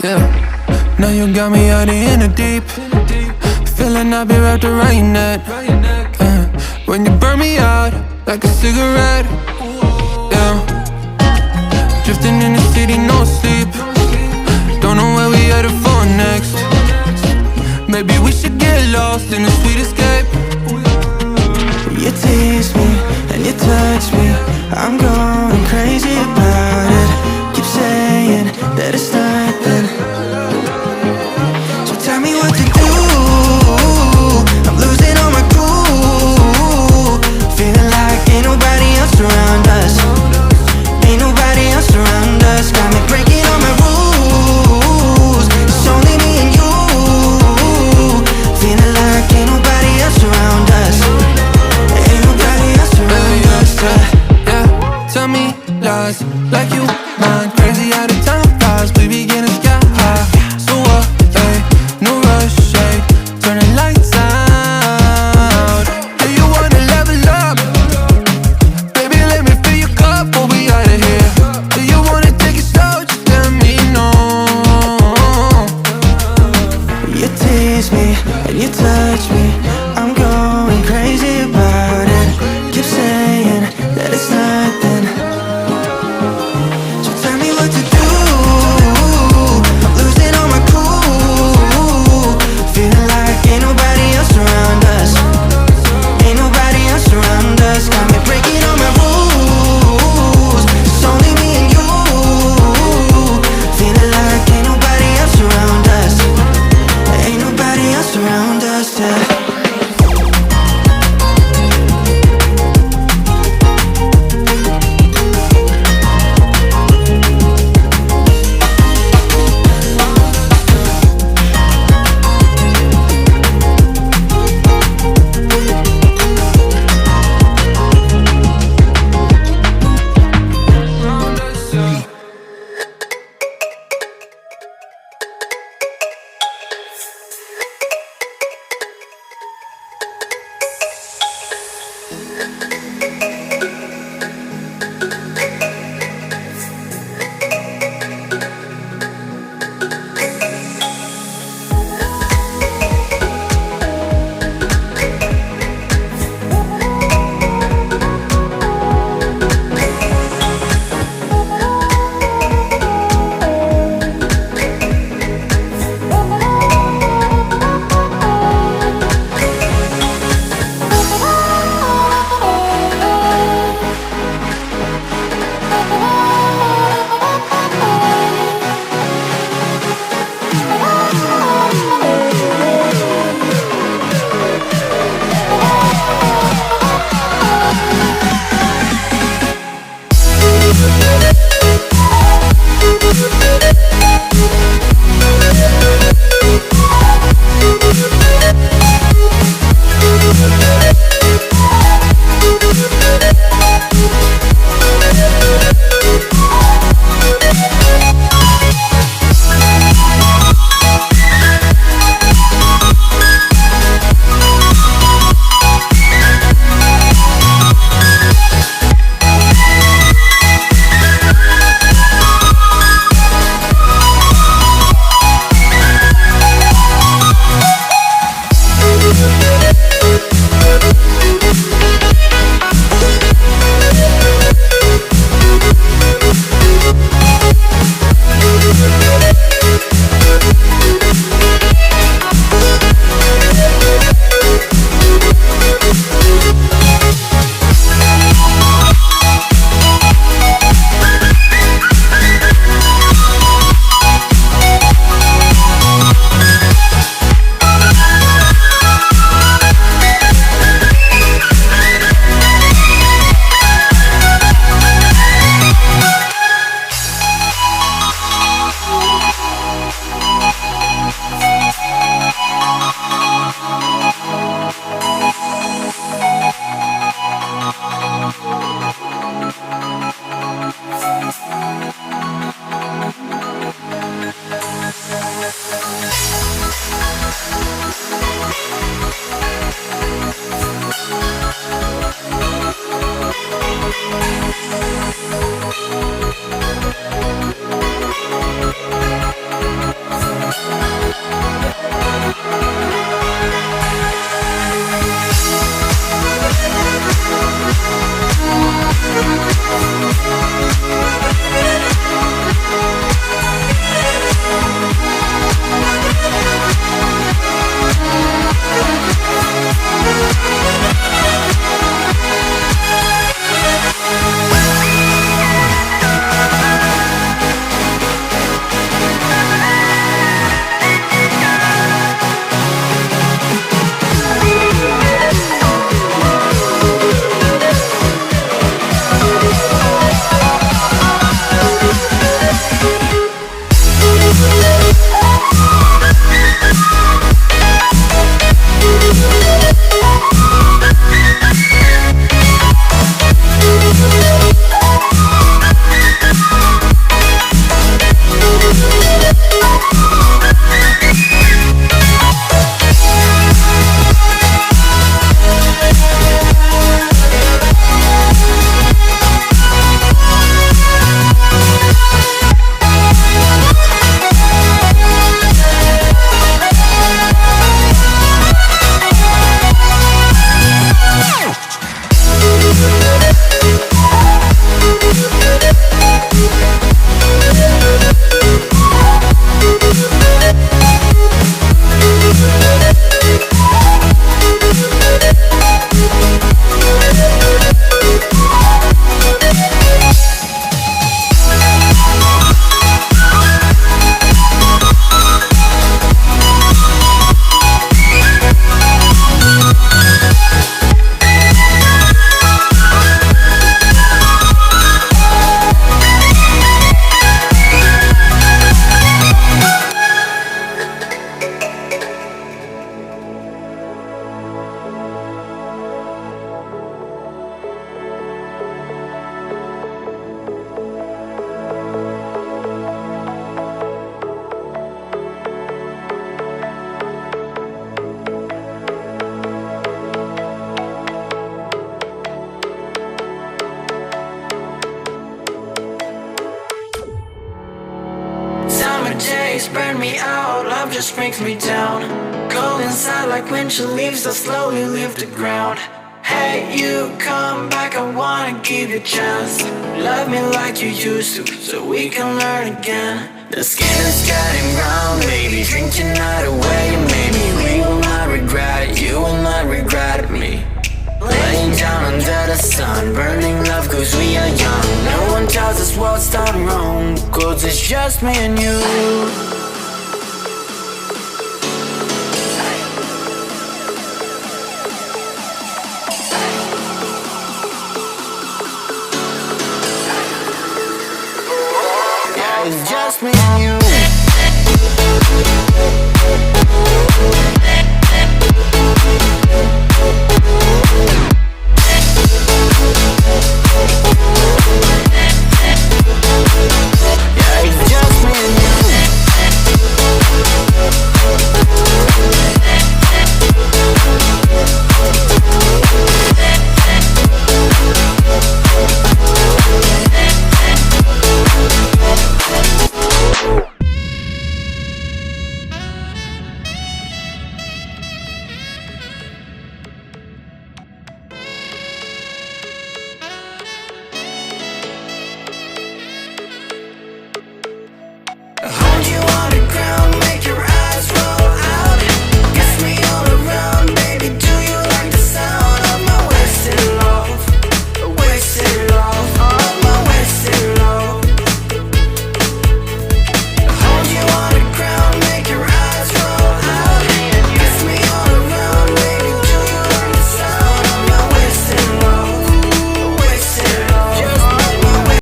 Yeah, now you got me out in the deep. Feeling I'll be wrapped around your neck. When you burn me out like a cigarette. Yeah, drifting in the city, no sleep. Don't know where we headed for next. Maybe we should get lost in a sweet escape. You tease me and you touch me, I'm going crazy about it. Keep saying that it's nothing, so tell me what to do. I'm losing all my cool, feeling like ain't nobody else around us. Ain't nobody else around us. Got me breaking all my rules. It's only me and you, feeling like ain't nobody else around us. Ain't nobody else around us. Yeah, tell me lies like you mind. Crazy how the time flies. We be getting sky high. So what? Hey, no rush. Hey, turn the lights out. Do you wanna level up? Baby, let me fill your cup before we out of here. Do you wanna take it slow? Just let me know. You tease me and you touch me, I'm going crazy about it. Keep saying that it's nothing, so tell me what to do. I'm losing all my cool, feeling like ain't nobody else around us. Ain't nobody else around us. Got me breaking all my rules. It's only me and you, feeling like ain't nobody else around us. Ain't nobody else around us, yeah. days burn me out, love just brings me down. Go inside like winter leaves that slowly leave the ground. Hey, you come back, I wanna give you a chance. Love me like you used to, so we can learn again. The skin is getting brown, baby, drink your night away. Maybe we will not regret it, you will not regret me. Laying down under the sun, burning love cause we are young. No one tells us what's done wrong, cause it's just me and you. It's just me and you.